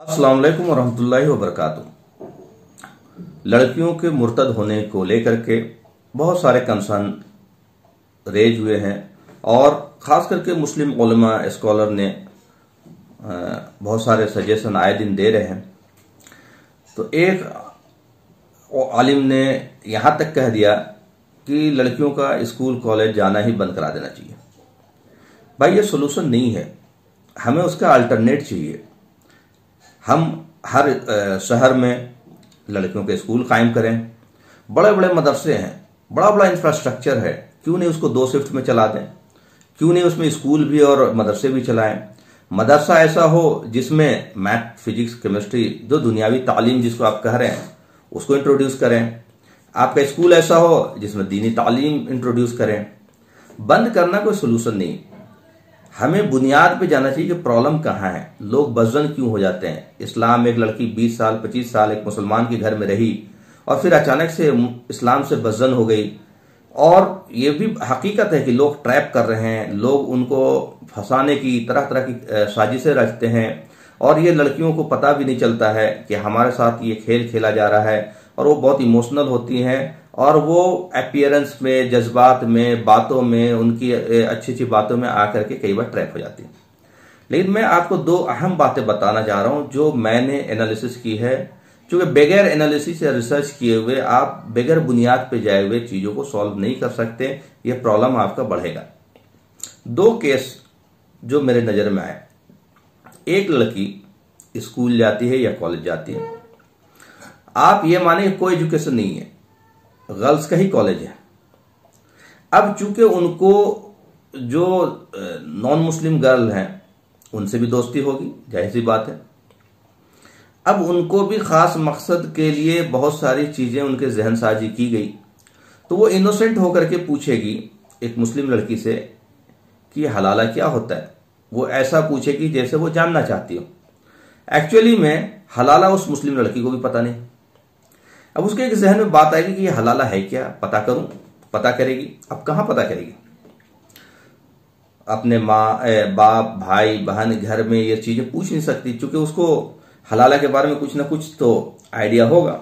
अस्सलाम वालेकुम वरहमतुल्लाहि वबरकातुहू। लड़कियों के मुर्तद होने को लेकर के बहुत सारे कंसर्न रेज हुए हैं और ख़ास करके मुस्लिम उलमा स्कॉलर ने बहुत सारे सजेशन आए दिन दे रहे हैं। तो एक आलिम ने यहाँ तक कह दिया कि लड़कियों का स्कूल कॉलेज जाना ही बंद करा देना चाहिए। भाई ये सोल्यूशन नहीं है, हमें उसका अल्टरनेट चाहिए। हम हर शहर में लड़कियों के स्कूल कायम करें, बड़े बड़े मदरसे हैं, बड़ा बड़ा इंफ्रास्ट्रक्चर है, क्यों नहीं उसको 2 शिफ्ट में चला दें, क्यों नहीं उसमें स्कूल भी और मदरसे भी चलाएं। मदरसा ऐसा हो जिसमें मैथ फिजिक्स केमिस्ट्री जो दुनियावी तालीम जिसको आप कह रहे हैं उसको इंट्रोड्यूस करें। आपका स्कूल ऐसा हो जिसमें दीनी तालीम इंट्रोड्यूस करें। बंद करना कोई सोल्यूशन नहीं, हमें बुनियाद पे जाना चाहिए कि प्रॉब्लम कहाँ है, लोग बज़न क्यों हो जाते हैं। इस्लाम में एक लड़की 20 साल 25 साल एक मुसलमान के घर में रही और फिर अचानक से इस्लाम से बज़न हो गई। और ये भी हकीकत है कि लोग ट्रैप कर रहे हैं, लोग उनको फंसाने की तरह तरह की साजिशें रचते हैं और ये लड़कियों को पता भी नहीं चलता है कि हमारे साथ ये खेल खेला जा रहा है। और वो बहुत इमोशनल होती हैं और वो अपीयरेंस में, जज्बात में, बातों में, उनकी अच्छी अच्छी बातों में आकर के कई बार ट्रैप हो जाती है। लेकिन मैं आपको 2 अहम बातें बताना चाह रहा हूं जो मैंने एनालिसिस की है, क्योंकि बगैर एनालिसिस या रिसर्च किए हुए आप बगैर बुनियाद पे जाए हुए चीजों को सॉल्व नहीं कर सकते, यह प्रॉब्लम आपका बढ़ेगा। 2 केस जो मेरे नजर में आए। एक लड़की स्कूल जाती है या कॉलेज जाती है, आप ये माने कोई एजुकेशन नहीं है, गर्ल्स का ही कॉलेज है। अब चूंकि उनको जो नॉन मुस्लिम गर्ल हैं उनसे भी दोस्ती होगी, जाहिर सी बात है। अब उनको भी खास मकसद के लिए बहुत सारी चीजें उनके जहन साजी की गई, तो वो इनोसेंट होकर के पूछेगी एक मुस्लिम लड़की से कि हलाला क्या होता है। वो ऐसा पूछेगी जैसे वो जानना चाहती हो। एक्चुअली में हलाला उस मुस्लिम लड़की को भी पता नहीं। अब उसके एक जहन में बात आएगी कि ये हलाला है क्या, पता करूं। पता करेगी, अब कहां पता करेगी, अपने माँ बाप भाई बहन घर में ये चीजें पूछ नहीं सकती, क्योंकि उसको हलाला के बारे में कुछ ना कुछ तो आइडिया होगा।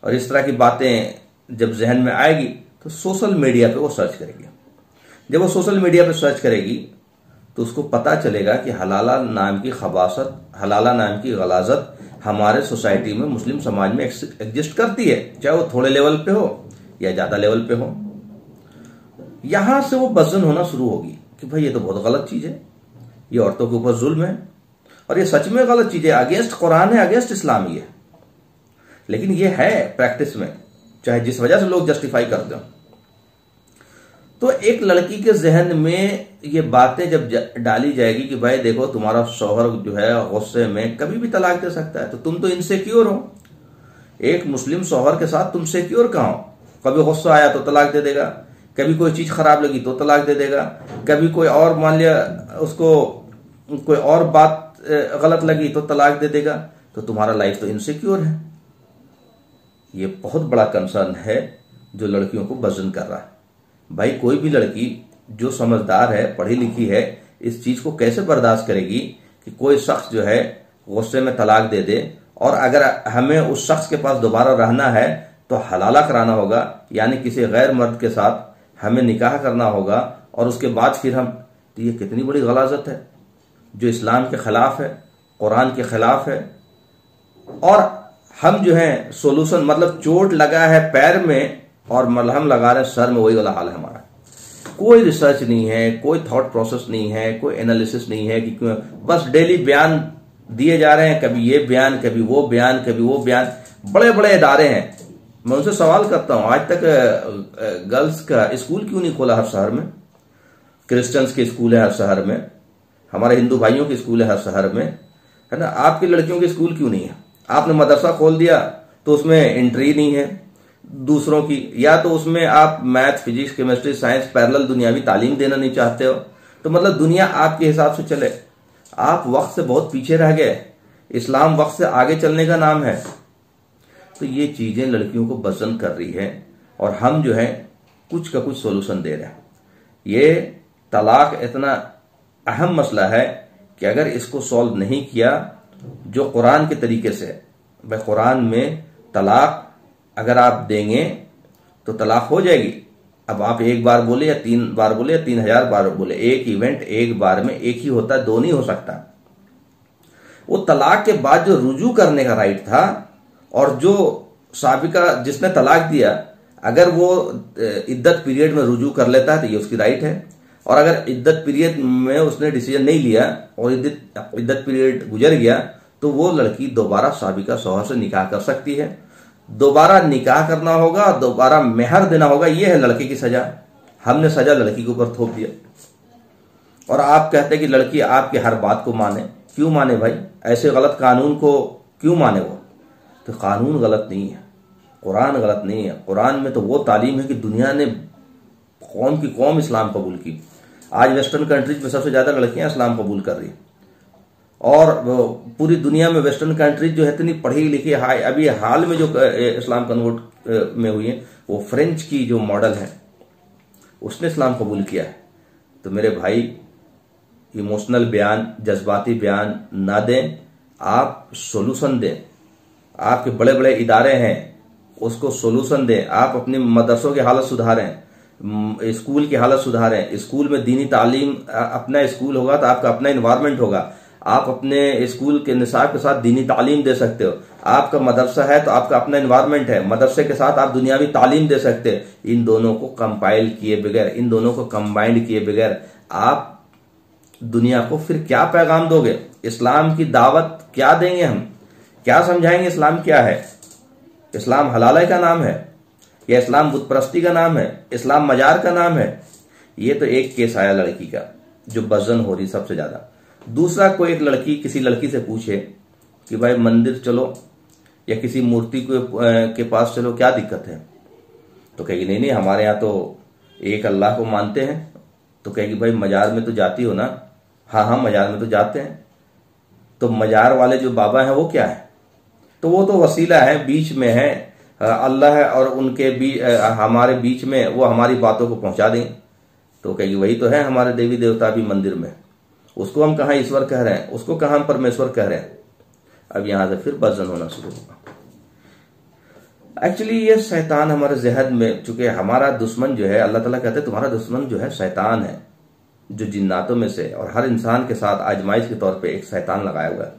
और इस तरह की बातें जब जहन में आएगी तो सोशल मीडिया पे वो सर्च करेगी। जब वो सोशल मीडिया पे सर्च करेगी तो उसको पता चलेगा कि हलाला नाम की खबासत, हलाला नाम की गलाजत हमारे सोसाइटी में, मुस्लिम समाज में एग्जिस्ट करती है, चाहे वो थोड़े लेवल पे हो या ज्यादा लेवल पे हो। यहां से वो बज़न होना शुरू होगी कि भाई ये तो बहुत गलत चीज है, ये औरतों के ऊपर जुल्म है और ये सच में गलत चीज है, अगेंस्ट कुरान है, अगेंस्ट इस्लाम ही है। लेकिन ये है प्रैक्टिस में, चाहे जिस वजह से लोग जस्टिफाई करते हो। तो एक लड़की के जहन में ये बातें जब डाली जाएगी कि भाई देखो तुम्हारा शौहर जो है गुस्से में कभी भी तलाक दे सकता है, तो तुम तो इनसिक्योर हो। एक मुस्लिम शौहर के साथ तुम सिक्योर कहां हो? कभी गुस्सा आया तो तलाक दे देगा, कभी कोई चीज खराब लगी तो तलाक दे देगा, कभी कोई और मान लिया उसको कोई और बात गलत लगी तो तलाक दे देगा। तो तुम्हारा लाइफ तो इनसिक्योर है। ये बहुत बड़ा कंसर्न है जो लड़कियों को बज़न कर रहा है। भाई कोई भी लड़की जो समझदार है, पढ़ी लिखी है, इस चीज को कैसे बर्दाश्त करेगी कि कोई शख्स जो है गुस्से में तलाक दे दे। और अगर हमें उस शख्स के पास दोबारा रहना है तो हलाला कराना होगा, यानी किसी गैर मर्द के साथ हमें निकाह करना होगा और उसके बाद फिर हम, तो ये कितनी बड़ी गलाजत है जो इस्लाम के खिलाफ है, कुरान के खिलाफ है। और हम जो है सोल्यूशन, मतलब चोट लगा है पैर में और मलहम लगा रहे सर में, वही वाला हाल है हमारा। कोई रिसर्च नहीं है, कोई थॉट प्रोसेस नहीं है, कोई एनालिसिस नहीं है कि क्यों, बस डेली बयान दिए जा रहे हैं, कभी ये बयान, कभी वो बयान, कभी वो बयान। बड़े बड़े इदारे हैं, मैं उनसे सवाल करता हूं आज तक गर्ल्स का स्कूल क्यों नहीं खोला हर शहर में? क्रिश्चियंस के स्कूल है हर शहर में, हमारे हिंदू भाइयों के स्कूल है हर शहर में, है ना। आपकी लड़कियों के स्कूल क्यों नहीं है? आपने मदरसा खोल दिया तो उसमें एंट्री नहीं है दूसरों की, या तो उसमें आप math physics chemistry science parallel दुनियावी तालीम देना नहीं चाहते हो। तो मतलब दुनिया आपके हिसाब से चले, आप वक्त से बहुत पीछे रह गए। इस्लाम वक्त से आगे चलने का नाम है। तो ये चीजें लड़कियों को बज़न कर रही है और हम जो है कुछ का कुछ सोल्यूशन दे रहे हैं। ये तलाक इतना अहम मसला है कि अगर इसको सॉल्व नहीं किया जो कुरान के तरीके से। भाई कुरान में तलाक अगर आप देंगे तो तलाक हो जाएगी। अब आप एक बार बोले या 3 बार बोले या 3000 बार बोले, एक इवेंट एक बार में एक ही होता है, दो नहीं हो सकता। वो तलाक के बाद जो रुजू करने का राइट था, और जो साबिका जिसने तलाक दिया, अगर वो इद्दत पीरियड में रुजू कर लेता है तो ये उसकी राइट है। और अगर इद्दत पीरियड में उसने डिसीजन नहीं लिया और इद्दत पीरियड गुजर गया तो वो लड़की दोबारा साबिका शौहर से निकाह कर सकती है। दोबारा निकाह करना होगा, दोबारा मेहर देना होगा। ये है लड़के की सजा। हमने सजा लड़की के ऊपर थोप दिया। और आप कहते हैं कि लड़की आपकी हर बात को माने। क्यों माने भाई? ऐसे गलत कानून को क्यों माने वो? तो कानून गलत नहीं है, कुरान गलत नहीं है। कुरान में तो वो तालीम है कि दुनिया ने कौम की कौम इस्लाम कबूल की। आज वेस्टर्न कंट्रीज में सबसे ज्यादा लड़कियां इस्लाम कबूल कर रही, और पूरी दुनिया में वेस्टर्न कंट्रीज जो है इतनी पढ़ी लिखी है। अभी हाल में जो इस्लाम कन्वर्ट में हुई है वो फ्रेंच की जो मॉडल है उसने इस्लाम कबूल किया है। तो मेरे भाई, इमोशनल बयान, जज्बाती बयान ना दें, आप सोल्यूशन दें। आपके बड़े बड़े इदारे हैं उसको सोल्यूशन दें। आप अपनी मदरसों की हालत सुधारें, स्कूल की हालत सुधारें। स्कूल में दीनी तालीम, अपना स्कूल होगा तो आपका अपना इन्वायरमेंट होगा। आप अपने स्कूल के निसाब के साथ दीनी तालीम दे सकते हो। आपका मदरसा है तो आपका अपना इन्वायरमेंट है, मदरसे के साथ आप दुनियावी तालीम दे सकते हैं। इन दोनों को कंपाइल किए बगैर, इन दोनों को कंबाइंड किए बगैर आप दुनिया को फिर क्या पैगाम दोगे? इस्लाम की दावत क्या देंगे हम? क्या समझाएंगे इस्लाम क्या है? इस्लाम हलाला का नाम है या इस्लाम बुत परस्ती का नाम है? इस्लाम मजार का नाम है? ये तो एक केस आया लड़की का जो बजन हो रही सबसे ज्यादा। दूसरा, कोई एक लड़की किसी लड़की से पूछे कि भाई मंदिर चलो या किसी मूर्ति के पास चलो, क्या दिक्कत है? तो कहेगी नहीं नहीं, हमारे यहाँ तो एक अल्लाह को मानते हैं। तो कहेगी भाई मजार में तो जाती हो ना? हाँ हाँ, मजार में तो जाते हैं। तो मजार वाले जो बाबा हैं वो क्या है? तो वो तो वसीला है, बीच में है अल्लाह और उनके हमारे बीच में, वो हमारी बातों को पहुंचा दें। तो कहेगी वही तो है हमारे देवी देवता भी मंदिर में, उसको हम कहाँ ईश्वर कह रहे हैं, उसको कहाँ हम परमेश्वर कह रहे हैं। अब यहां से फिर बजन होना शुरू होगा। एक्चुअली ये शैतान हमारे जहन में, चूंकि हमारा दुश्मन जो है, अल्लाह ताला कहते हैं तुम्हारा दुश्मन जो है शैतान है, जो जिन्नातों में से, और हर इंसान के साथ आजमाइश के तौर पे एक शैतान लगाया हुआ है।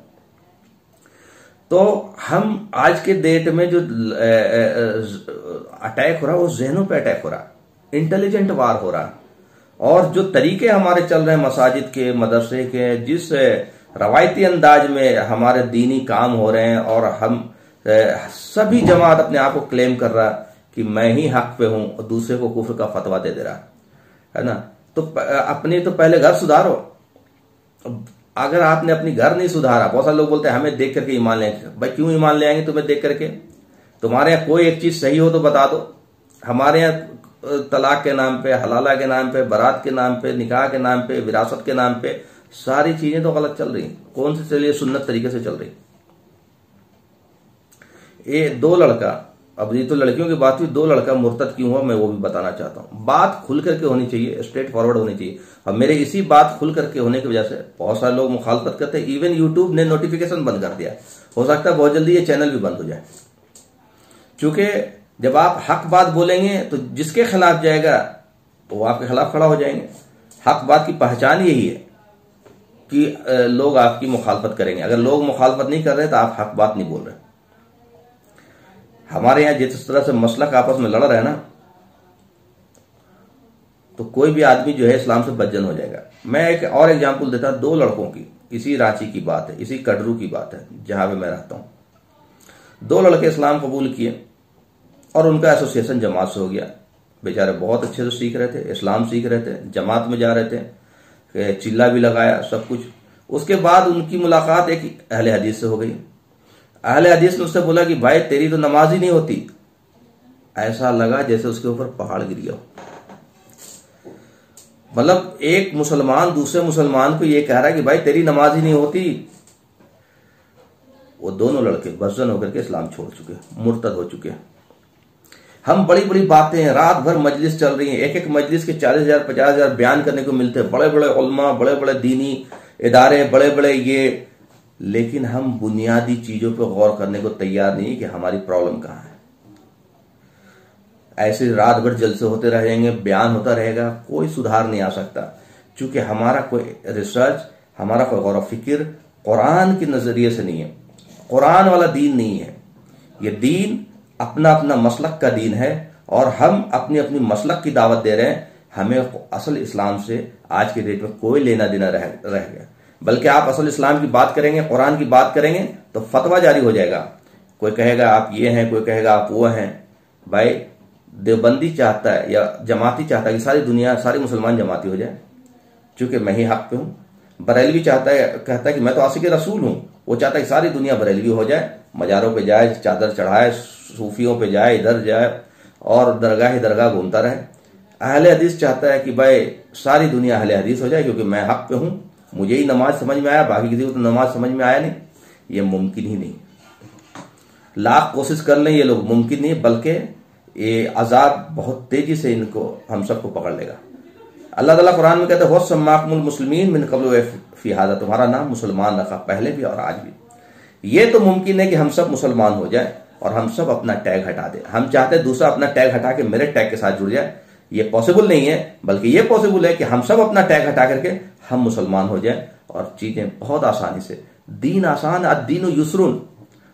तो हम आज के डेट में जो अटैक हो रहा है वो जहनों पे अटैक हो रहा है, इंटेलिजेंट वार हो रहा है। और जो तरीके हमारे चल रहे हैं मसाजिद के, मदरसे के, जिस रवायती अंदाज में हमारे दीनी काम हो रहे हैं, और हम सभी जमात अपने आप को क्लेम कर रहा कि मैं ही हक पे हूं और दूसरे को कुफ्र का फतवा दे रहा है ना। तो अपने तो पहले घर सुधारो। अगर आपने अपनी घर नहीं सुधारा, बहुत सारे लोग बोलते हैं हमें देख करके ईमान लेंगे। भाई क्यों ईमान ले आएंगे तुम्हें देख करके? तुम्हारे यहाँ कोई एक चीज सही हो तो बता दो। हमारे यहाँ तलाक के नाम पे, हलाला के नाम पे, बारात के नाम पे, निकाह के नाम पे, विरासत के नाम पे सारी चीजें तो गलत चल रही। कौन सी चल रही है? सुन्नत तरीके से चल रही। ये दो लड़का, अब ये तो लड़कियों की बात हुई, दो लड़का मुर्तद क्यों हुआ मैं वो भी बताना चाहता हूं। बात खुल करके होनी चाहिए, स्ट्रेट फॉरवर्ड होनी चाहिए। अब मेरे इसी बात खुल करके होने की वजह से बहुत सारे लोग मुखालफत करते हैं। इवन यूट्यूब ने नोटिफिकेशन बंद कर दिया। हो सकता है बहुत जल्दी ये चैनल भी बंद हो जाए, क्योंकि जब आप हक बात बोलेंगे तो जिसके खिलाफ जाएगा वो आपके खिलाफ खड़ा हो जाएंगे। हक बात की पहचान यही है कि लोग आपकी मुखालफत करेंगे। अगर लोग मुखालफत नहीं कर रहे तो आप हक बात नहीं बोल रहे। हमारे यहां जिस तरह से मसलक आपस में लड़ रहे हैं ना, तो कोई भी आदमी जो है इस्लाम से बदजन हो जाएगा। मैं एक और एग्जांपल देता हूं, दो लड़कों की, इसी रांची की बात है, इसी कटरू की बात है जहां पे मैं रहता हूं। दो लड़के इस्लाम कबूल किए और उनका एसोसिएशन जमात से हो गया। बेचारे बहुत अच्छे से सीख रहे थे, इस्लाम सीख रहे थे, जमात में जा रहे थे, चिल्ला भी लगाया, सब कुछ। उसके बाद उनकी मुलाकात एक अहले हदीस से हो गई। अहले हदीस ने उससे बोला कि भाई तेरी तो नमाज ही नहीं होती। ऐसा लगा जैसे उसके ऊपर पहाड़ गिर गया। मतलब एक मुसलमान दूसरे मुसलमान को ये कह रहा है कि भाई तेरी नमाज ही नहीं होती। वो दोनों लड़के बजन होकर के इस्लाम छोड़ चुके, मुर्तद हो चुके। हम बड़ी बड़ी बातें, रात भर मजलिस चल रही है, एक एक मजलिस के 40,000 50,000 बयान करने को मिलते हैं। बड़े बड़े उलमा, बड़े बड़े दीनी इदारे, बड़े बड़े ये लेकिन हम बुनियादी चीजों पर गौर करने को तैयार नहीं कि हमारी प्रॉब्लम कहाँ है। ऐसे रात भर जलसे होते रहेंगे, बयान होता रहेगा, कोई सुधार नहीं आ सकता, क्योंकि हमारा कोई रिसर्च, हमारा कोई गौर फिक्र कुरान के नजरिए से नहीं है। कुरान वाला दीन नहीं है ये। दीन अपना अपना मसलक का दीन है और हम अपनी अपनी मसलक की दावत दे रहे हैं। हमें असल इस्लाम से आज के डेट में कोई लेना देना रह गया। बल्कि आप असल इस्लाम की बात करेंगे, कुरान की बात करेंगे तो फतवा जारी हो जाएगा। कोई कहेगा आप ये हैं, कोई कहेगा आप वो हैं। भाई देवबंदी चाहता है या जमाती चाहता है कि सारी दुनिया, सारे मुसलमान जमाती हो जाए, क्योंकि मैं ही हक पे हूं। बरेलवी चाहता है, कहता है कि मैं तो आशिक रसूल हूं, वो चाहता है कि सारी दुनिया बरेलवी हो जाए, मजारों पे जाए, चादर चढ़ाए, सूफियों पे जाए, इधर जाए और दरगाह घूमता रहे। अहले हदीस चाहता है कि भाई सारी दुनिया अहले हदीस हो जाए, क्योंकि मैं हक पे हूं, मुझे ही नमाज समझ में आया, बाकी किसी को तो नमाज समझ में आया नहीं। ये मुमकिन ही नहीं। लाख कोशिश कर लें ये लोग, मुमकिन नहीं, बल्कि ये अजाब बहुत तेजी से इनको, हम सबको पकड़ लेगा। अल्लाह ताला कुरान में कहते हैं वस्समाकुमुल मुस्लिमीन मिन क़ब्ल फी हाज़ा, तुम्हारा नाम मुसलमान रखा पहले भी और आज भी। ये तो मुमकिन है कि हम सब मुसलमान हो जाए और हम सब अपना टैग हटा दें। हम चाहते हैं दूसरा अपना टैग हटा के मेरे टैग के साथ जुड़ जाए। ये पॉसिबल नहीं है, बल्कि ये पॉसिबल है कि हम सब अपना टैग हटा करके हम मुसलमान हो जाए और चीजें बहुत आसानी से। दीन आसान, अद्दीनु युस्रुन।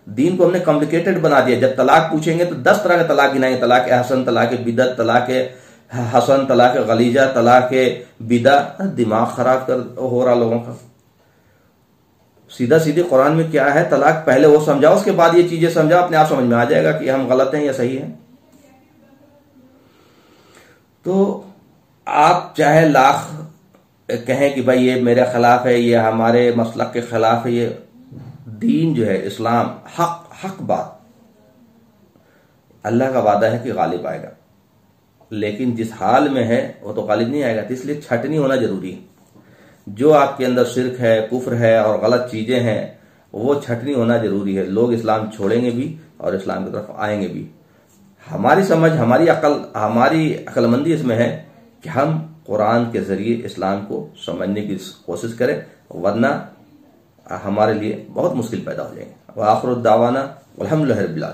दीन को हमने कॉम्प्लिकेटेड बना दिया। जब तलाक पूछेंगे तो 10 तरह के तलाक गिनाएंगे, तलाक हसन, तलाक बिदत, तलाक हसन, तलाक गलीजा, तलाक बिदा। दिमाग खराब हो रहा लोगों का। सीधा सीधे कुरान में क्या है, तलाक पहले वो समझाओ, उसके बाद ये चीजें समझाओ, अपने आप समझ में आ जाएगा कि हम गलत हैं या सही हैं। तो आप चाहे लाख कहें कि भाई ये मेरे खिलाफ है, ये हमारे मसलक के खिलाफ है, ये दीन जो है इस्लाम हक बात, अल्लाह का वादा है कि गालिब आएगा। लेकिन जिस हाल में है वो तो गालिब नहीं आएगा, तो इसलिए छटनी होना जरूरी है। जो आपके अंदर शिर्क है, कुफ्र है और गलत चीजें हैं, वो छटनी होना जरूरी है। लोग इस्लाम छोड़ेंगे भी और इस्लाम की तरफ आएंगे भी। हमारी समझ, हमारी अक्लमंदी इसमें है कि हम कुरान के जरिए इस्लाम को समझने की कोशिश करें, वरना हमारे लिए बहुत मुश्किल पैदा हो जाएंगे। व आखिर दावाना अल्हम्दुलिल्लाह रब्बिल आलमीन।